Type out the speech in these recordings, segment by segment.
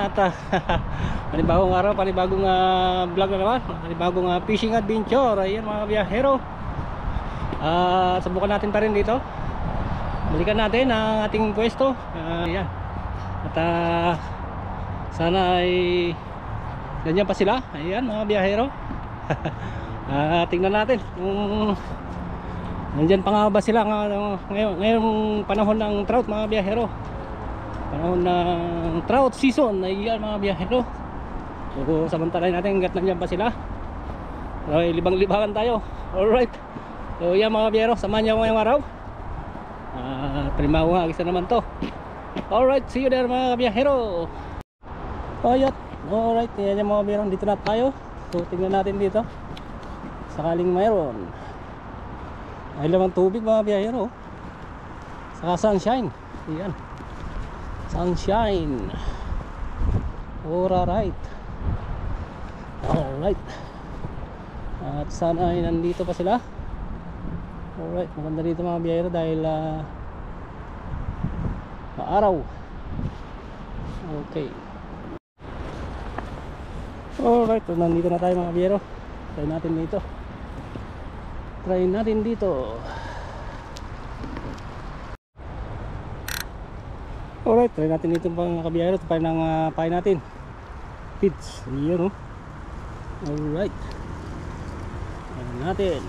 at panibagong araw, panibagong vlog na naman, panibagong fishing adventure. Ayan mga biyahero, subukan natin pa rin dito. Balikan natin ang ating pwesto. Ayan. At sana ay ganyan pa sila. Ayan mga biyahero. Tingnan natin kung nandyan pa nga ba sila ngayong panahon ng trout mga biyahero. Panahon ng trout season. Ayan mga biyahero. So samantalahin natin hanggat nandyan pa sila. Okay, libang-libangan tayo. Alright. So yan mga biyahero, samahan niyo ngayong araw. Primawa isa naman to. Alright, see you there mga biyahero. Alright, alright, yan yung mga biyahero. Dito na tayo. So tingnan natin dito sakaling mayroon. Ay lamang tubig mga biyahero. Saka sunshine. Ayan, sunshine. Alright. Alright. At sana ay nandito pa sila. Alright, maganda dito mga biyahero dahil maaraw. Okay. Alright, nandito na tayo mga biyahero. Try natin dito. Try natin dito. Alright, try natin dito mga kabiyahero. Ito pa rin ang pain natin. Feeds. Ayan o. Alright. Ayan natin.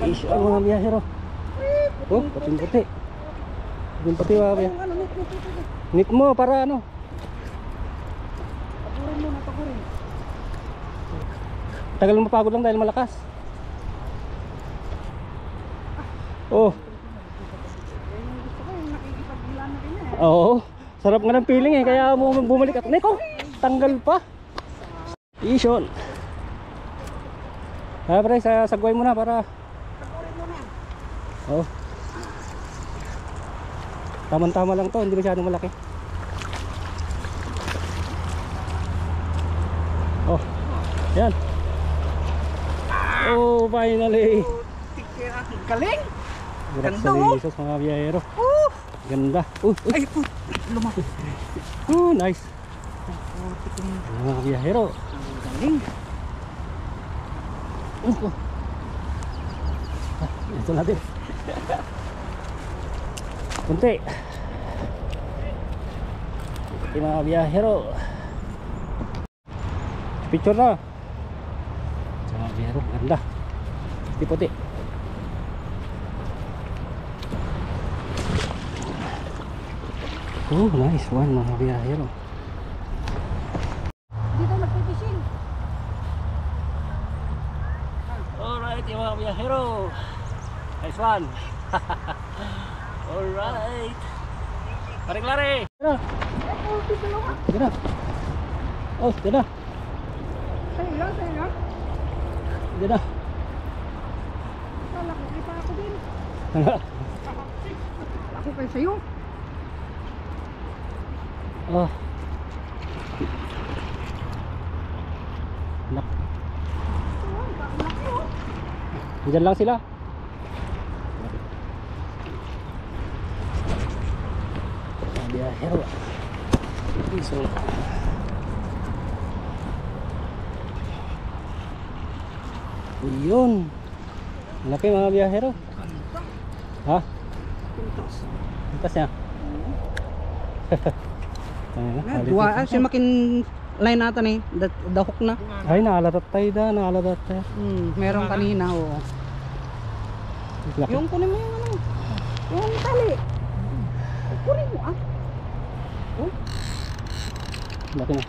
Fish ang mga biyahero. Oh, puting-puti. Puting-puti mga biyahero. Nit mo para ano? Pagurin mo na, pagurin. Tagal mo mapagod lang dahil malakas. Oh. Gusto ko yung nakikipagbilan na rin eh. Oo. Sarap nga ng feeling eh. Kaya bumalik at Neko, tanggal pa. Ison. Pre, sagway mo na para. Pagurin mo na. Oh. Tama-tama lang to, hindi masyadong malaki. Oh. Yan. Oh, finally. Galing. Ganda Ganda, oh. Jesus mga biyahero. Ganda. Ay, lumaki. Nice. Mga biyahero. Galing. Ito natin. Kunti. Yung mga biyahero. Picture na. Sa mga biyahero, ganda. Puti-puti. Oh, nice one mga biyahero. Dito nagpipishing. Alright, yung mga biyahero. Nice one. Alright. Paring lari. Tara. Tara. Oh, tara. Sa'yo lang, sa'yo lang. Tara. Kala ko, kita ako din. Ako kayo sa'yo. Oh. Nak. Diyan lang sila. Biyahero. So, yun. Laki mga biyahero. Ha? Pintas niya. Dua, siya makin line natin eh. Dahok na. Ay, naalatat tayo da. Naalatat tayo. Meron kanina, oo. Laki. Yung kunin mo yung ano. Yung tali. Kunin mo ah. Laki na.